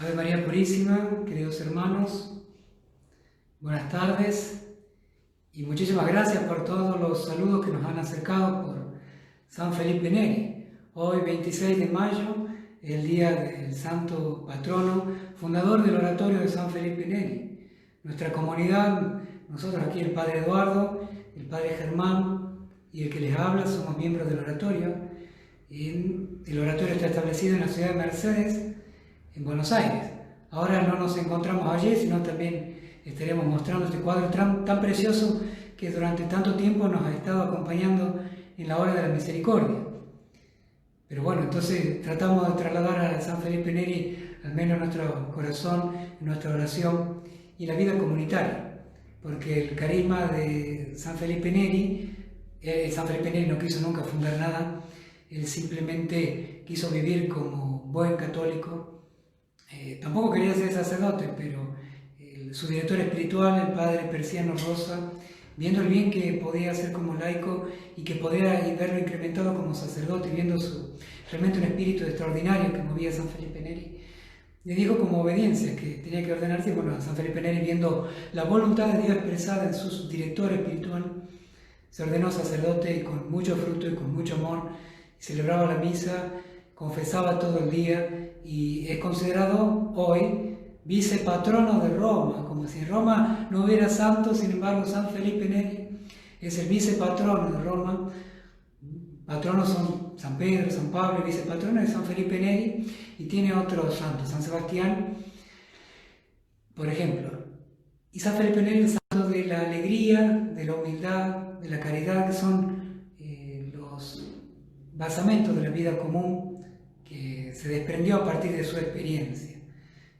Ave María Purísima, queridos hermanos, buenas tardes y muchísimas gracias por todos los saludos que nos han acercado por San Felipe Neri. Hoy, 26 de mayo, el día del santo patrono, fundador del oratorio de San Felipe Neri. Nuestra comunidad, nosotros aquí el Padre Eduardo, el Padre Germán y el que les habla, somos miembros del oratorio. El oratorio está establecido en la ciudad de Mercedes, en Buenos Aires. Ahora no nos encontramos allí, sino también estaremos mostrando este cuadro tan precioso que durante tanto tiempo nos ha estado acompañando en la hora de la misericordia. Pero bueno, entonces tratamos de trasladar a San Felipe Neri al menos nuestro corazón, nuestra oración y la vida comunitaria, porque el carisma de San Felipe Neri no quiso nunca fundar nada, él simplemente quiso vivir como buen católico. Tampoco quería ser sacerdote, pero su director espiritual, el padre Persiano Rosa, viendo el bien que podía hacer como laico y que podía verlo incrementado como sacerdote, viendo realmente un espíritu extraordinario que movía a San Felipe Neri, le dijo como obediencia que tenía que ordenarse. Bueno, San Felipe Neri, viendo la voluntad de Dios expresada en su director espiritual, se ordenó sacerdote y con mucho fruto y con mucho amor, celebraba la misa, confesaba todo el día y es considerado hoy vicepatrono de Roma, como si en Roma no hubiera santos. Sin embargo, San Felipe Neri es el vicepatrono de Roma. Patronos son San Pedro, San Pablo, y vicepatrono es San Felipe Neri, y tiene otros santos, San Sebastián, por ejemplo. Y San Felipe Neri es el santo de la alegría, de la humildad, de la caridad, que son los basamentos de la vida común que se desprendió a partir de su experiencia.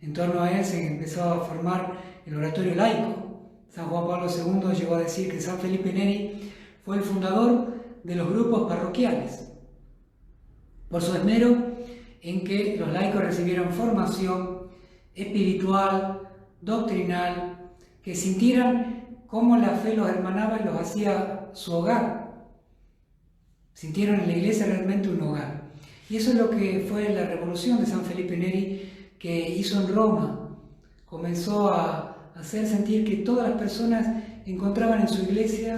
En torno a él se empezó a formar el oratorio laico. San Juan Pablo II llegó a decir que San Felipe Neri fue el fundador de los grupos parroquiales, por su esmero en que los laicos recibieran formación espiritual, doctrinal, que sintieran cómo la fe los hermanaba y los hacía su hogar. Sintieron en la iglesia realmente un hogar. Y eso es lo que fue la revolución de San Felipe Neri, que hizo en Roma. Comenzó a hacer sentir que todas las personas encontraban en su iglesia,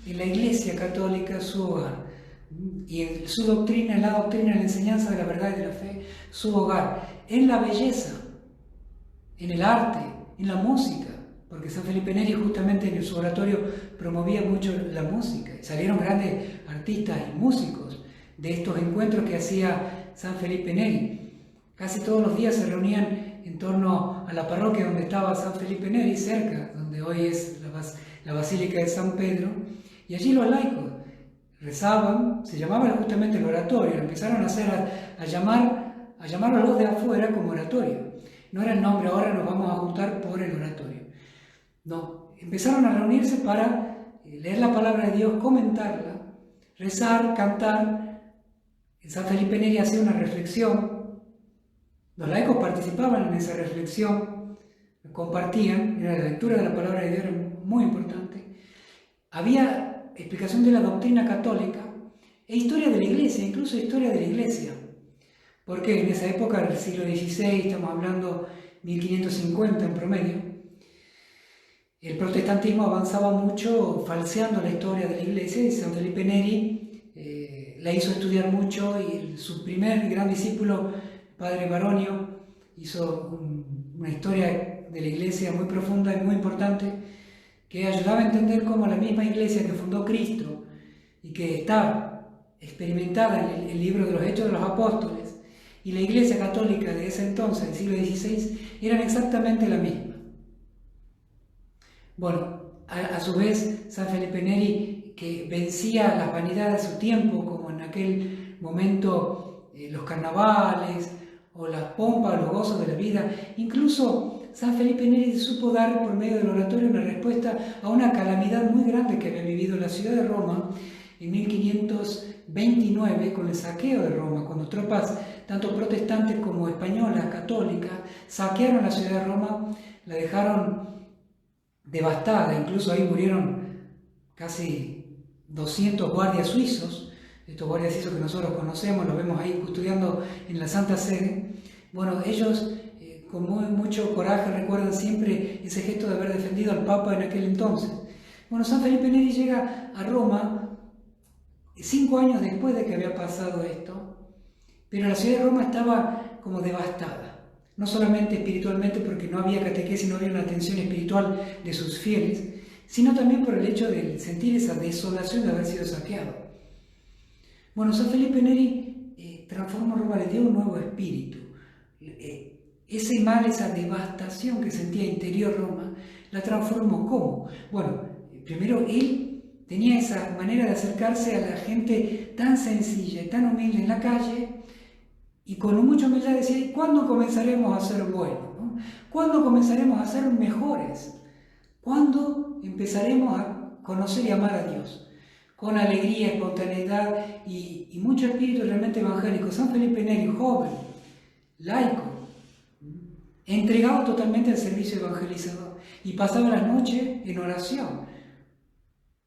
en la iglesia católica, su hogar. Y en su doctrina, en la enseñanza de la verdad y de la fe, su hogar. En la belleza, en el arte, en la música. Porque San Felipe Neri justamente en su oratorio promovía mucho la música. Salieron grandes artistas y músicos de estos encuentros que hacía San Felipe Neri. Casi todos los días se reunían en torno a la parroquia donde estaba San Felipe Neri, cerca, donde hoy es la Basílica de San Pedro, y allí los laicos rezaban. Se llamaba justamente el oratorio, empezaron a llamar a los de afuera como oratorio. No era el nombre, ahora nos vamos a juntar por el oratorio. No, empezaron a reunirse para leer la palabra de Dios, comentarla, rezar, cantar. San Felipe Neri hacía una reflexión. Los laicos participaban en esa reflexión, compartían, la lectura de la palabra de Dios era muy importante. Había explicación de la doctrina católica e historia de la iglesia, incluso historia de la iglesia. Porque en esa época, del siglo XVI, estamos hablando 1550 en promedio, el protestantismo avanzaba mucho falseando la historia de la iglesia, y San Felipe Neri la hizo estudiar mucho, y su primer gran discípulo, Padre Baronio, hizo una historia de la iglesia muy profunda y muy importante, que ayudaba a entender cómo la misma iglesia que fundó Cristo y que está experimentada en el libro de los Hechos de los Apóstoles y la iglesia católica de ese entonces, del siglo XVI, eran exactamente la misma. Bueno, a su vez, San Felipe Neri, que vencía las vanidades de su tiempo, como en aquel momento los carnavales, o las pompas, los gozos de la vida. Incluso San Felipe Neri supo dar por medio del oratorio una respuesta a una calamidad muy grande que había vivido la ciudad de Roma en 1529 con el saqueo de Roma, cuando tropas tanto protestantes como españolas, católicas, saquearon la ciudad de Roma, la dejaron devastada. Incluso ahí murieron casi 200 guardias suizos. Estos guardias suizos que nosotros conocemos, los vemos ahí custodiando en la Santa Sede. Bueno, ellos con mucho coraje recuerdan siempre ese gesto de haber defendido al Papa en aquel entonces. Bueno, San Felipe Neri llega a Roma 5 años después de que había pasado esto, pero la ciudad de Roma estaba como devastada, no solamente espiritualmente porque no había catequesis, no había una atención espiritual de sus fieles, sino también por el hecho de sentir esa desolación de haber sido saqueado. Bueno, San Felipe Neri transformó Roma, le dio un nuevo espíritu. Ese mal, esa devastación que sentía interior Roma, la transformó. ¿Cómo? Bueno, primero él tenía esa manera de acercarse a la gente tan sencilla y tan humilde en la calle, y con mucha humildad decía: ¿cuándo comenzaremos a ser buenos? ¿No? ¿Cuándo comenzaremos a ser mejores? ¿Cuándo empezaremos a conocer y amar a Dios? Con alegría, espontaneidad y mucho espíritu realmente evangélico. San Felipe Neri, joven, laico, entregado totalmente al servicio evangelizador, y pasaba las noches en oración,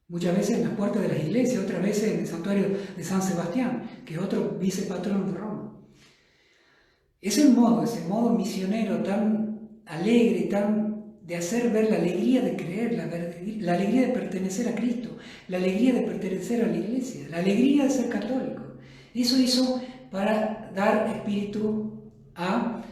muchas veces en las puertas de las iglesias, otras veces en el santuario de San Sebastián, que es otro vicepatrón de Roma. Ese modo misionero tan alegre, tan de hacer ver la alegría de creer, la alegría de pertenecer a Cristo, la alegría de pertenecer a la iglesia, la alegría de ser católico. Eso hizo para dar espíritu a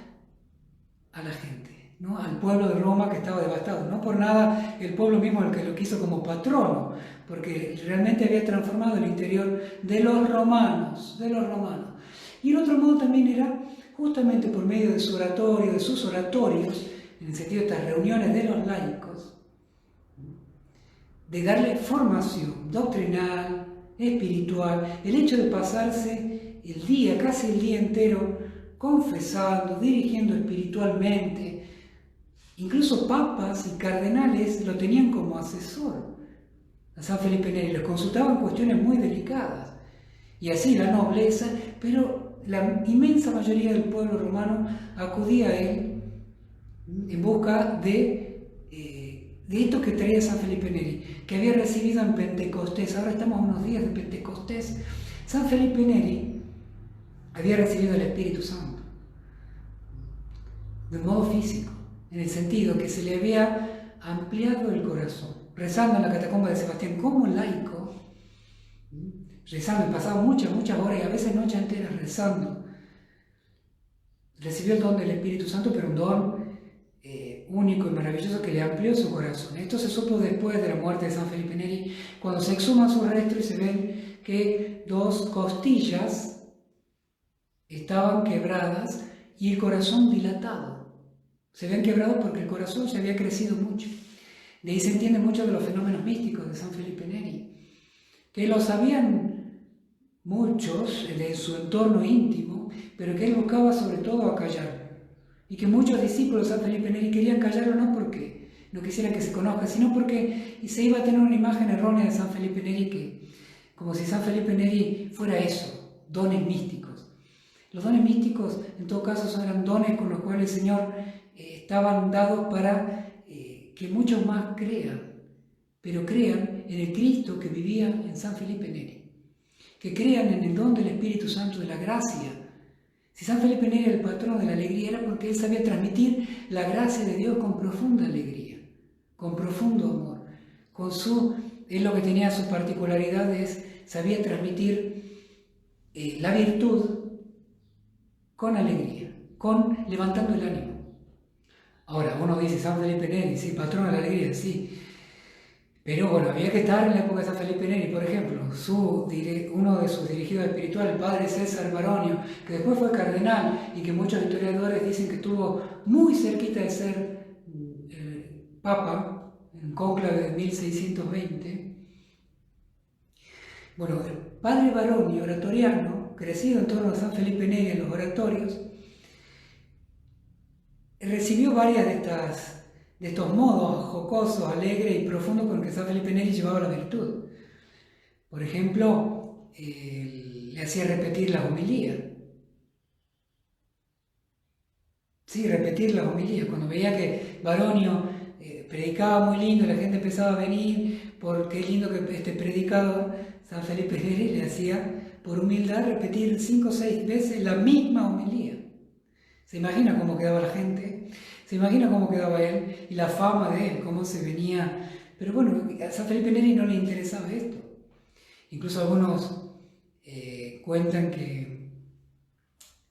la gente, ¿no? Al pueblo de Roma que estaba devastado. No por nada el pueblo mismo el que lo quiso como patrono, porque realmente había transformado el interior de los romanos. Y el otro modo también era justamente por medio de su oratorio, de sus oratorios, en el sentido de estas reuniones de los laicos, de darle formación doctrinal, espiritual, el hecho de pasarse el día, casi el día entero, confesando, dirigiendo espiritualmente. Incluso papas y cardenales lo tenían como asesor a San Felipe Neri, lo consultaban cuestiones muy delicadas, y así la nobleza, pero la inmensa mayoría del pueblo romano acudía a él en busca de esto que traía San Felipe Neri, que había recibido en Pentecostés. Ahora estamos a unos días de Pentecostés. San Felipe Neri había recibido el Espíritu Santo de un modo físico, en el sentido que se le había ampliado el corazón, rezando en la catacomba de Sebastián como laico, rezando, y pasaba muchas horas y a veces noches enteras rezando. Recibió el don del Espíritu Santo, pero un don único y maravilloso que le amplió su corazón. Esto se supo después de la muerte de San Felipe Neri, cuando se exhuman sus restos y se ven que 2 costillas estaban quebradas y el corazón dilatado. Se ven quebrados porque el corazón se había crecido mucho. De ahí se entienden muchos de los fenómenos místicos de San Felipe Neri, que lo sabían muchos de su entorno íntimo, pero que él buscaba sobre todo acallar. Y que muchos discípulos de San Felipe Neri querían callarlo no porque no quisieran que se conozca, sino porque se iba a tener una imagen errónea de San Felipe Neri, que como si San Felipe Neri fuera eso, dones místicos. Los dones místicos, en todo caso, eran dones con los cuales el Señor estaban dados para que muchos más crean, pero crean en el Cristo que vivía en San Felipe Neri, que crean en el don del Espíritu Santo, de la gracia. Si San Felipe Neri era el patrono de la alegría, era porque él sabía transmitir la gracia de Dios con profunda alegría, con profundo amor. Él lo que tenía su particularidad es, sabía transmitir la virtud con alegría, levantando el ánimo. Ahora, uno dice, San Felipe Neri, sí, patrono de la alegría, sí. Pero bueno, había que estar en la época de San Felipe Neri, por ejemplo, uno de sus dirigidos espirituales, el padre César Baronio, que después fue cardenal y que muchos historiadores dicen que estuvo muy cerquita de ser papa, en cónclave de 1620. Bueno, el padre Baronio, oratoriano, crecido en torno a San Felipe Neri en los oratorios, recibió varias de estos modos jocosos, alegres y profundos con que San Felipe Neri llevaba la virtud. Por ejemplo, le hacía repetir las homilías. Sí, repetir las homilías. Cuando veía que Baronio predicaba muy lindo, la gente empezaba a venir, porque es lindo que este predicador, San Felipe Neri, le hacía, por humildad, repetir 5 o 6 veces la misma homilía. Se imagina cómo quedaba la gente, se imagina cómo quedaba él y la fama de él, cómo se venía. Pero bueno, a San Felipe Neri no le interesaba esto. Incluso algunos cuentan que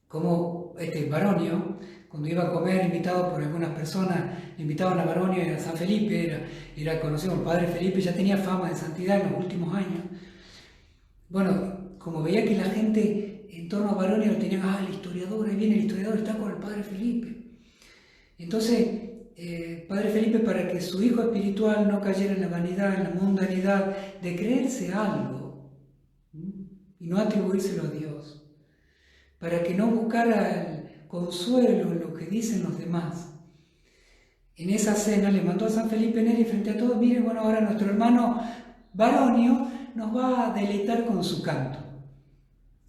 como Baronio, cuando iba a comer invitado por algunas personas, le invitaban a Baronio y a San Felipe, era conocido, el padre Felipe ya tenía fama de santidad en los últimos años. Bueno, como veía que la gente en torno a Baronio lo tenía, el historiador, ahí viene el historiador, está con el padre Felipe. Entonces, padre Felipe, para que su hijo espiritual no cayera en la vanidad, en la mundanidad de creerse algo y no atribuírselo a Dios, para que no buscara el consuelo en lo que dicen los demás. En esa cena le mandó a San Felipe Neri frente a todos, miren, bueno, ahora nuestro hermano Baronio nos va a deleitar con su canto.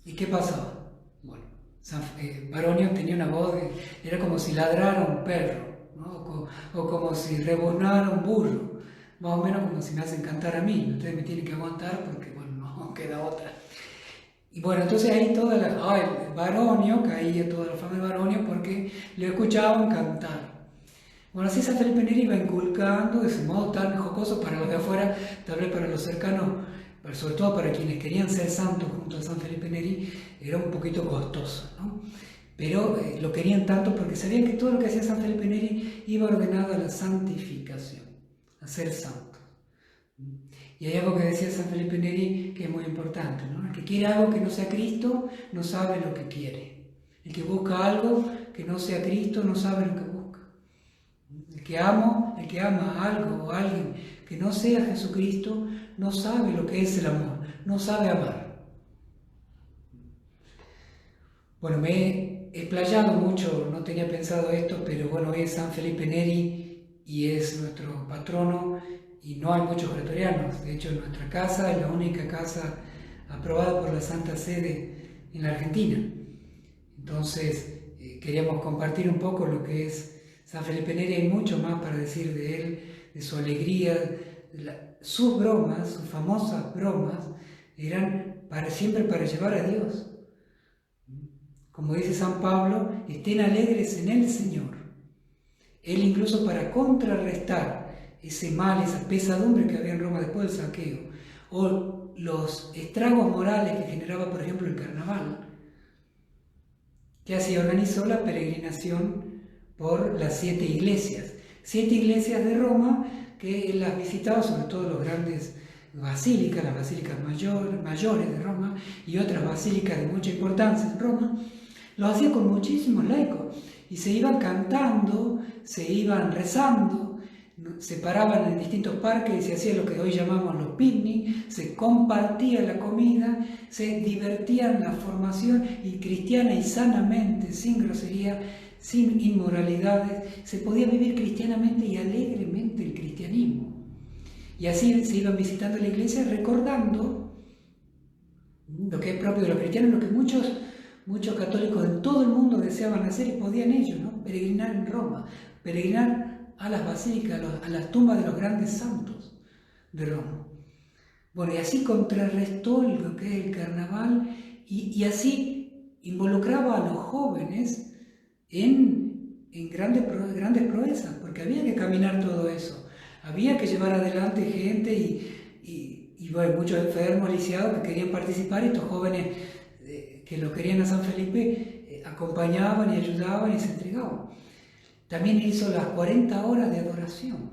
¿Y qué pasaba? Bueno, Baronio tenía una voz, era como si ladrara un perro, ¿no? o como si rebonara un burro, más o menos como si me hacen cantar a mí. Ustedes me tienen que aguantar porque, bueno, no queda otra. Y bueno, entonces ahí el Baronio, caía toda la fama de Baronio porque le escuchaban cantar. Bueno, así San Felipe Neri iba inculcando de ese modo tan jocoso para los de afuera, tal vez para los cercanos, pero sobre todo para quienes querían ser santos junto a San Felipe Neri, era un poquito costoso, ¿no? Pero lo querían tanto porque sabían que todo lo que hacía San Felipe Neri iba ordenado a la santificación, a ser santo. Y hay algo que decía San Felipe Neri que es muy importante, ¿no? El que quiere algo que no sea Cristo no sabe lo que quiere. El que busca algo que no sea Cristo no sabe lo que busca. El que ama algo o a alguien que no sea Jesucristo no sabe lo que es el amor, no sabe amar. Bueno, me he explayado mucho, no tenía pensado esto, pero bueno, hoy es San Felipe Neri y es nuestro patrono. Y no hay muchos oratorianos. De hecho, nuestra casa es la única casa aprobada por la Santa Sede en la Argentina. Entonces, queríamos compartir un poco lo que es San Felipe Neri. Hay mucho más para decir de él, de su alegría. Sus bromas, sus famosas bromas, eran siempre para llevar a Dios. Como dice San Pablo, estén alegres en el Señor. Él incluso para contrarrestar ese mal, esa pesadumbre que había en Roma después del saqueo, o los estragos morales que generaba, por ejemplo, el carnaval, que así organizó la peregrinación por las 7 iglesias. 7 iglesias de Roma que él las visitaba, sobre todo las grandes basílicas, las basílicas mayores de Roma y otras basílicas de mucha importancia en Roma. Lo hacía con muchísimos laicos y se iban cantando, se iban rezando, se paraban en distintos parques y se hacía lo que hoy llamamos los picnic, se compartía la comida, se divertían en la formación y cristiana y sanamente, sin grosería, sin inmoralidades, se podía vivir cristianamente y alegremente el cristianismo. Y así se iban visitando la iglesia recordando lo que es propio de los cristianos, lo que muchos católicos en todo el mundo deseaban hacer y podían ellos, ¿no? Peregrinar en Roma, peregrinar a las basílicas, a las tumbas de los grandes santos de Roma. Bueno, y así contrarrestó lo que es el carnaval y así involucraba a los jóvenes en grandes proezas, porque había que caminar todo eso, había que llevar adelante gente y bueno, muchos enfermos, lisiados que querían participar, y estos jóvenes que lo querían a San Felipe acompañaban y ayudaban y se entregaban. También hizo las 40 horas de adoración,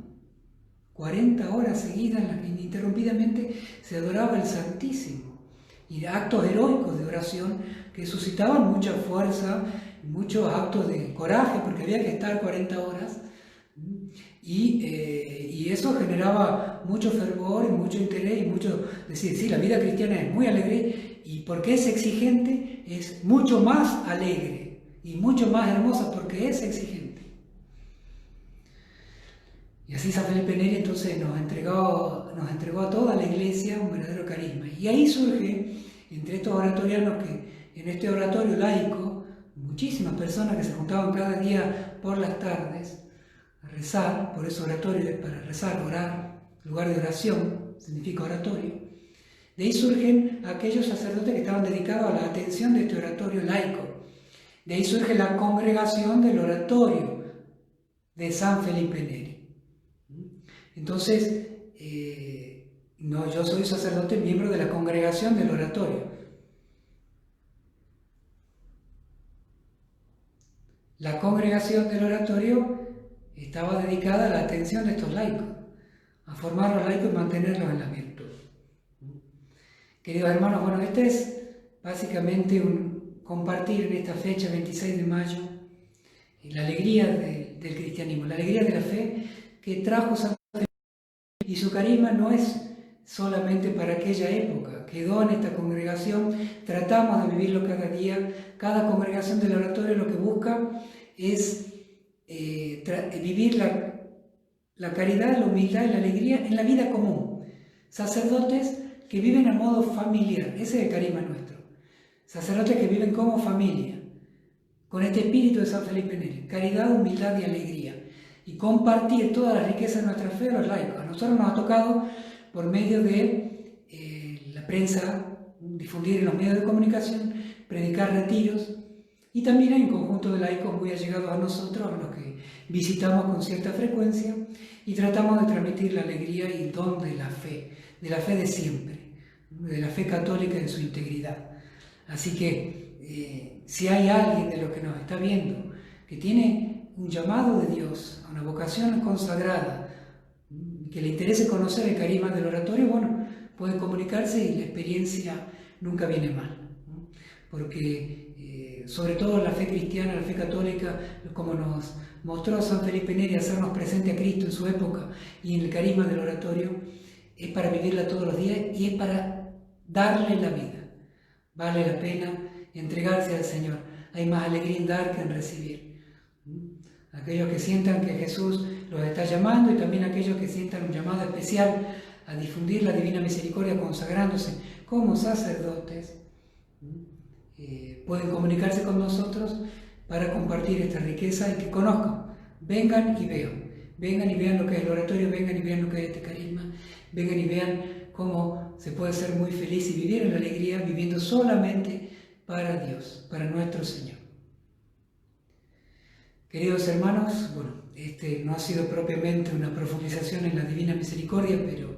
40 horas seguidas en las que ininterrumpidamente se adoraba el Santísimo, y actos heroicos de oración que suscitaban mucha fuerza, muchos actos de coraje, porque había que estar 40 horas, y eso generaba mucho fervor y mucho interés, y decir, sí, la vida cristiana es muy alegre, y porque es exigente, es mucho más alegre, y mucho más hermosa porque es exigente. Y así San Felipe Neri entonces nos entregó a toda la iglesia un verdadero carisma. Y ahí surge, entre estos oratorianos, que en este oratorio laico, muchísimas personas que se juntaban cada día por las tardes a rezar, por eso oratorio es para rezar, orar, lugar de oración, significa oratorio. De ahí surgen aquellos sacerdotes que estaban dedicados a la atención de este oratorio laico, De ahí surge la congregación del oratorio de San Felipe Neri. Entonces, no, yo soy sacerdote miembro de la congregación del oratorio. La congregación del oratorio estaba dedicada a la atención de estos laicos, a formar a los laicos y mantenerlos en la virtud. Queridos hermanos, bueno, este es básicamente un compartir en esta fecha, 26 de mayo, la alegría del cristianismo, la alegría de la fe que trajo San Felipe. Y su carisma no es solamente para aquella época, quedó en esta congregación, tratamos de vivirlo cada día. Cada congregación del oratorio lo que busca es vivir la caridad, la humildad y la alegría en la vida común. Sacerdotes que viven a modo familiar, ese es el carisma nuestro. Sacerdotes que viven como familia, con este espíritu de San Felipe Neri, caridad, humildad y alegría. Y compartir todas las riquezas de nuestra fe a los laicos. A nosotros nos ha tocado, por medio de la prensa, difundir en los medios de comunicación, predicar retiros, y también hay un conjunto de laicos muy allegados a nosotros, a los que visitamos con cierta frecuencia, y tratamos de transmitir la alegría y el don de la fe de siempre, de la fe católica en su integridad. Así que, si hay alguien de los que nos está viendo que tiene un llamado de Dios, a una vocación consagrada, que le interese conocer el carisma del oratorio, bueno, puede comunicarse y la experiencia nunca viene mal, ¿no? Porque sobre todo la fe cristiana, la fe católica, como nos mostró San Felipe Neri, hacernos presente a Cristo en su época y en el carisma del oratorio, es para vivirla todos los días y es para darle la vida. Vale la pena entregarse al Señor. Hay más alegría en dar que en recibir. Aquellos que sientan que Jesús los está llamando y también aquellos que sientan un llamado especial a difundir la Divina Misericordia consagrándose como sacerdotes, pueden comunicarse con nosotros para compartir esta riqueza y que conozcan. Vengan y vean lo que es el oratorio, vengan y vean lo que es este carisma, vengan y vean cómo se puede ser muy feliz y vivir en la alegría viviendo solamente para Dios, para nuestro Señor. Queridos hermanos, bueno, este no ha sido propiamente una profundización en la Divina Misericordia, pero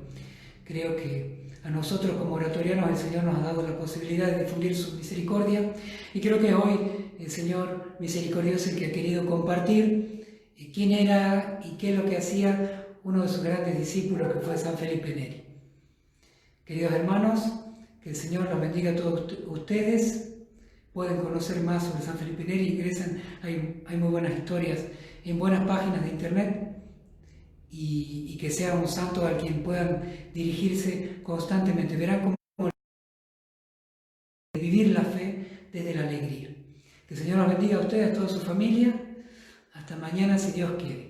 creo que a nosotros como oratorianos el Señor nos ha dado la posibilidad de difundir su misericordia y creo que hoy el Señor misericordioso es el que ha querido compartir quién era y qué es lo que hacía uno de sus grandes discípulos, que fue San Felipe Neri. Queridos hermanos, que el Señor los bendiga a todos ustedes. Pueden conocer más sobre San Felipe Neri, ingresan, hay muy buenas historias en buenas páginas de internet, y que sea un santo al quien puedan dirigirse constantemente. Verán cómo vivir la fe desde la alegría. Que el Señor los bendiga a ustedes, a toda su familia. Hasta mañana, si Dios quiere.